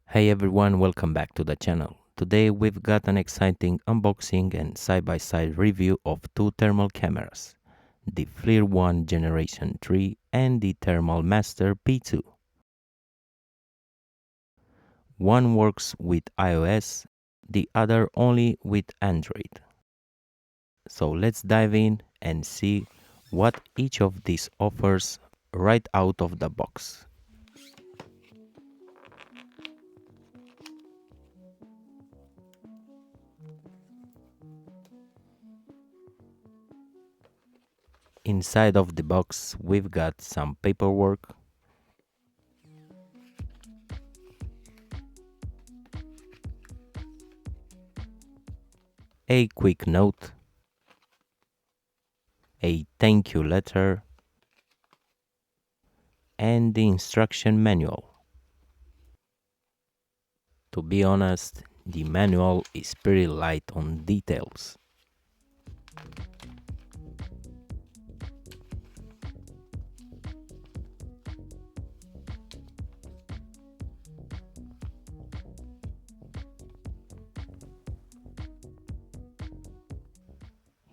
Hey everyone, welcome back to the channel. Today we've got an exciting unboxing and side-by-side review of two thermal cameras, the FLIR ONE Generation 3 and the Thermal Master P2. One works with iOS, the other only with Android. So let's dive in and see what each of these offers right out of the box. Inside of the box we've got some paperwork, a quick note, a thank you letter, and the instruction manual. To be honest, the manual is pretty light on details.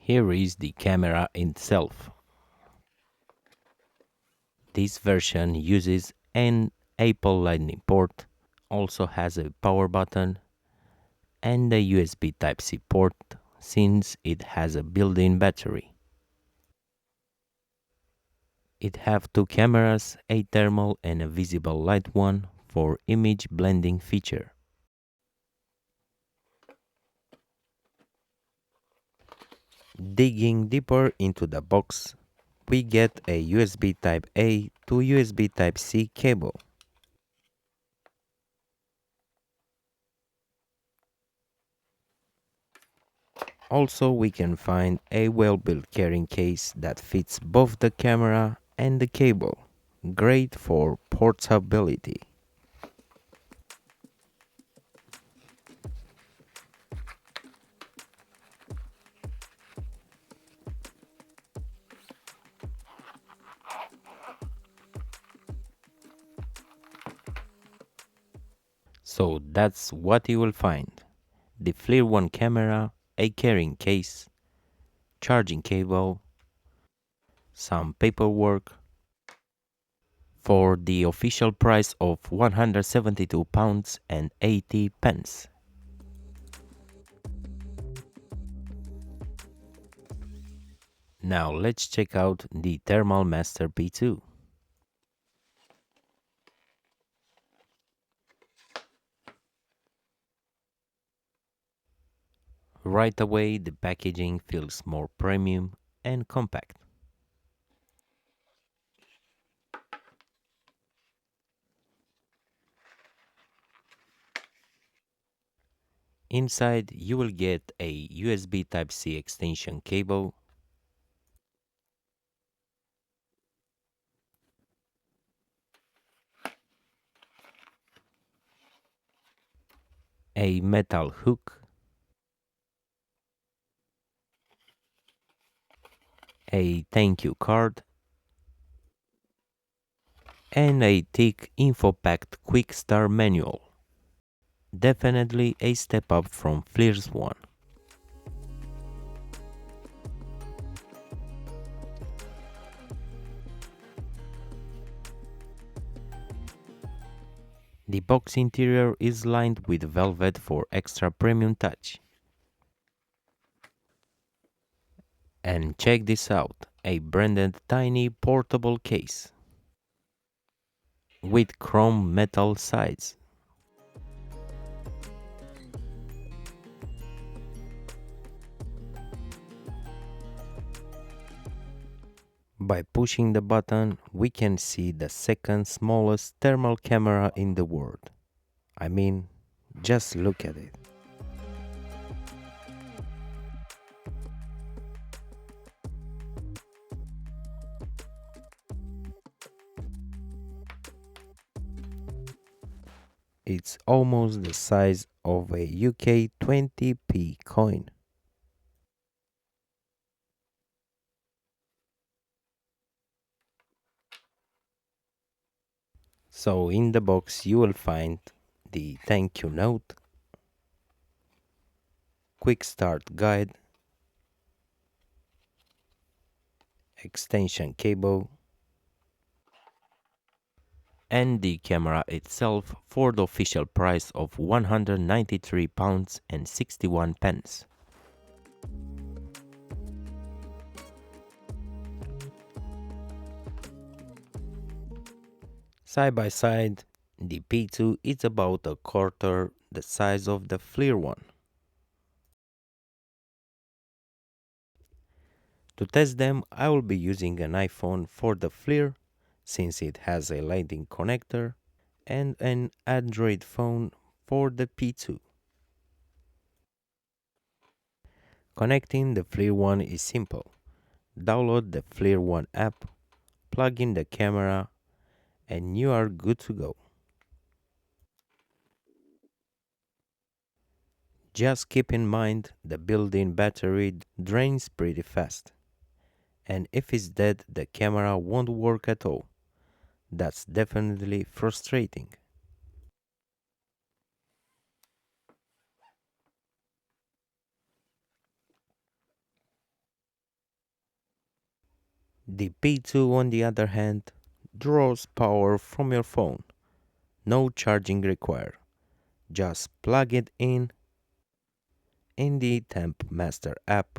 Here is the camera itself. This version uses an Apple Lightning port, also has a power button, and a USB Type-C port since it has a built-in battery. It have two cameras, a thermal and a visible light one for image blending feature. Digging deeper into the box, we get a USB Type-A to USB Type-C cable. Also, we can find a well-built carrying case that fits both the camera and the cable. Great for portability. So that's what you will find. The FLIR ONE camera, a carrying case, charging cable, some paperwork, for the official price of £172 and 80 pence. Now let's check out the Thermal Master P2. Right away, the packaging feels more premium and compact. Inside, you will get a USB Type-C extension cable, a metal hook, a thank you card, and a thick info-packed quick start manual. Definitely a step up from FLIR's one. The box interior is lined with velvet for extra premium touch. And check this out, a branded tiny portable case with chrome metal sides. By pushing the button, we can see the second smallest thermal camera in the world. I mean, just look at it. It's almost the size of a UK 20p coin. So in the box you will find the thank you note, quick start guide, extension cable, and the camera itself for the official price of £193 and 61 pence. Side by side, the P2 is about a quarter the size of the FLIR one. To test them, I will be using an iPhone for the FLIR since it has a Lightning connector, and an Android phone for the P2. Connecting the FLIR one is simple. Download the FLIR one app, plug in the camera, and you are good to go. Just keep in mind the built-in battery drains pretty fast, and if it's dead the camera won't work at all. That's definitely frustrating. The P2 on the other hand draws power from your phone. No charging required. Just plug it in and the Temp Master app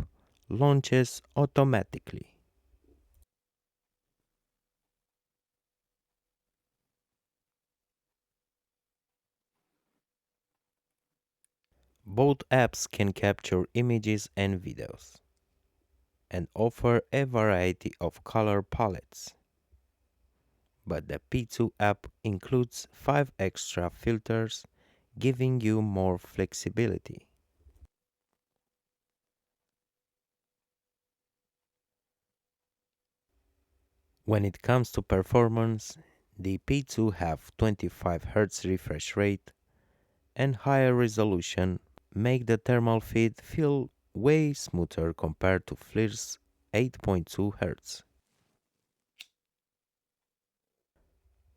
launches automatically. Both apps can capture images and videos and offer a variety of color palettes. But the P2 app includes 5 extra filters, giving you more flexibility. When it comes to performance, the P2 have 25 Hz refresh rate and higher resolution make the thermal feed feel way smoother compared to FLIR's 8.2 Hz.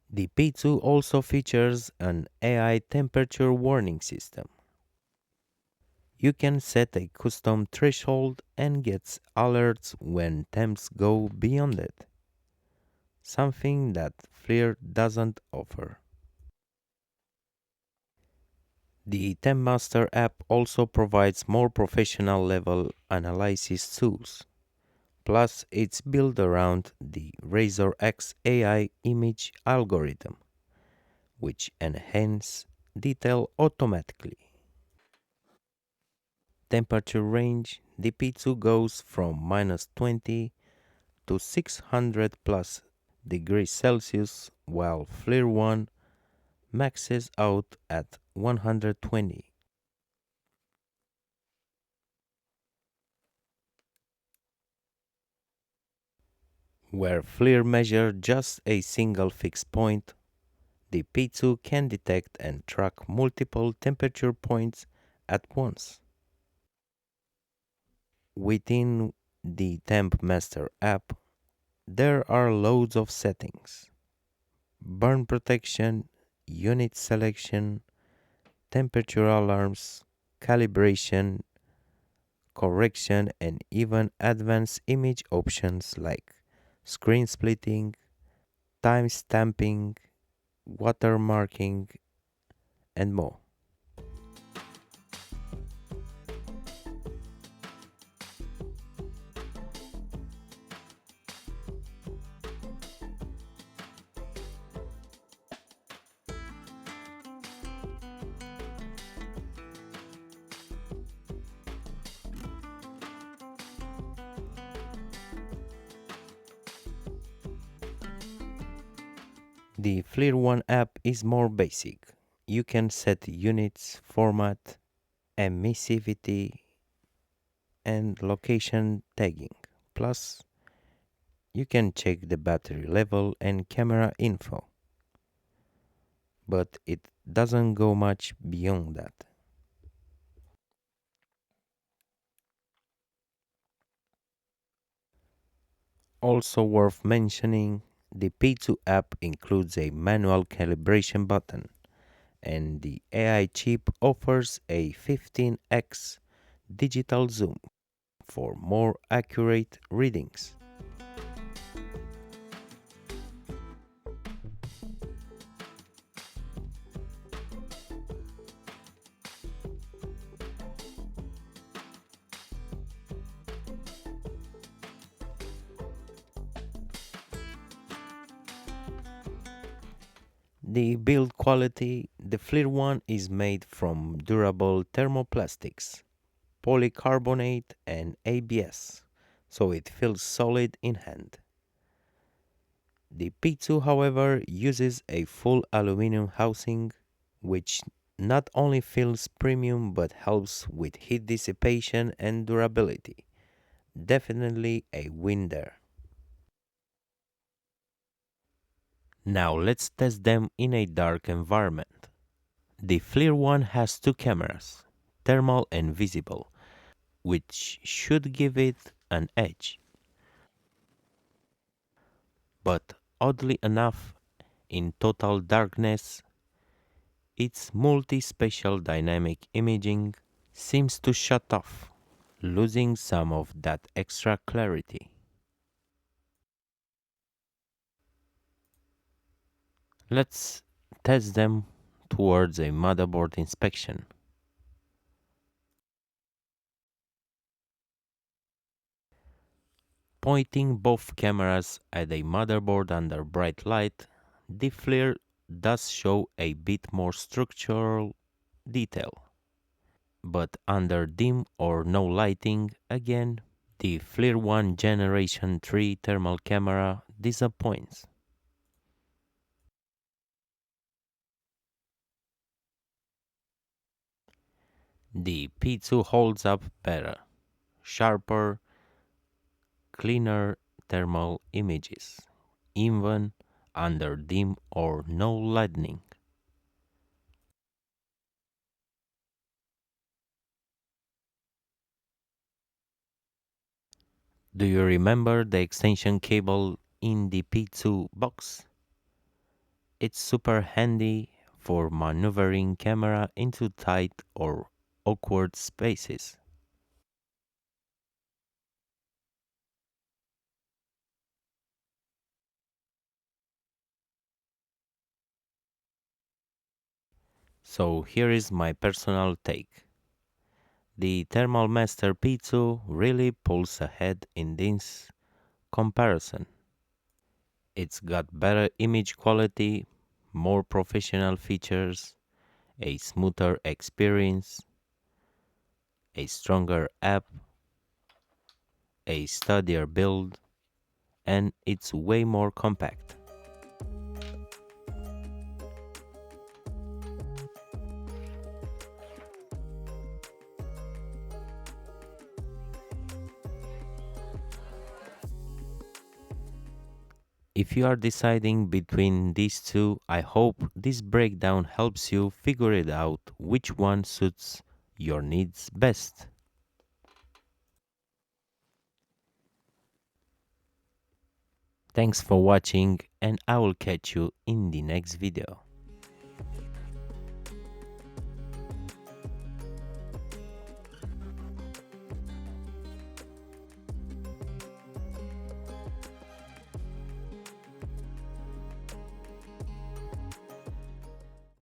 The P2 also features an AI temperature warning system. You can set a custom threshold and gets alerts when temps go beyond it, something that FLIR doesn't offer. The Temp Master app also provides more professional level analysis tools. Plus, it's built around the Razor X AI image algorithm, which enhance detail automatically. Temperature range, the P2 goes from -20 to 600 plus degrees Celsius, while FLIR 1 maxes out at 120. Where FLIR measures just a single fixed point, the P2 can detect and track multiple temperature points at once. Within the Temp Master app, there are loads of settings: burn protection, unit selection, temperature alarms, calibration, correction, and even advanced image options like screen splitting, time stamping, watermarking, and more. The FLIR One app is more basic. You can set units, format, emissivity, and location tagging. Plus, you can check the battery level and camera info. But it doesn't go much beyond that. Also worth mentioning, the P2 app includes a manual calibration button and the AI chip offers a 15x digital zoom for more accurate readings. The build quality, the FLIR One is made from durable thermoplastics, polycarbonate and ABS, so it feels solid in hand. The P2, however, uses a full aluminum housing, which not only feels premium but helps with heat dissipation and durability. Definitely a win there. Now let's test them in a dark environment. The FLIR One has two cameras, thermal and visible, which should give it an edge. But oddly enough, in total darkness, its multi-spatial dynamic imaging seems to shut off, losing some of that extra clarity. Let's test them towards a motherboard inspection. Pointing both cameras at a motherboard under bright light, the FLIR does show a bit more structural detail. But under dim or no lighting, again, the FLIR One Generation 3 thermal camera disappoints. The P2 holds up better, sharper, cleaner thermal images, even under dim or no lighting. Do you remember the extension cable in the P2 box? It's super handy for maneuvering camera into tight or awkward spaces. So here is my personal take. The Thermal Master P2 really pulls ahead in this comparison. It's got better image quality, more professional features, a smoother experience, a stronger app, a sturdier build, and it's way more compact. If you are deciding between these two, I hope this breakdown helps you figure it out which one suits your needs best. Thanks for watching and I will catch you in the next video.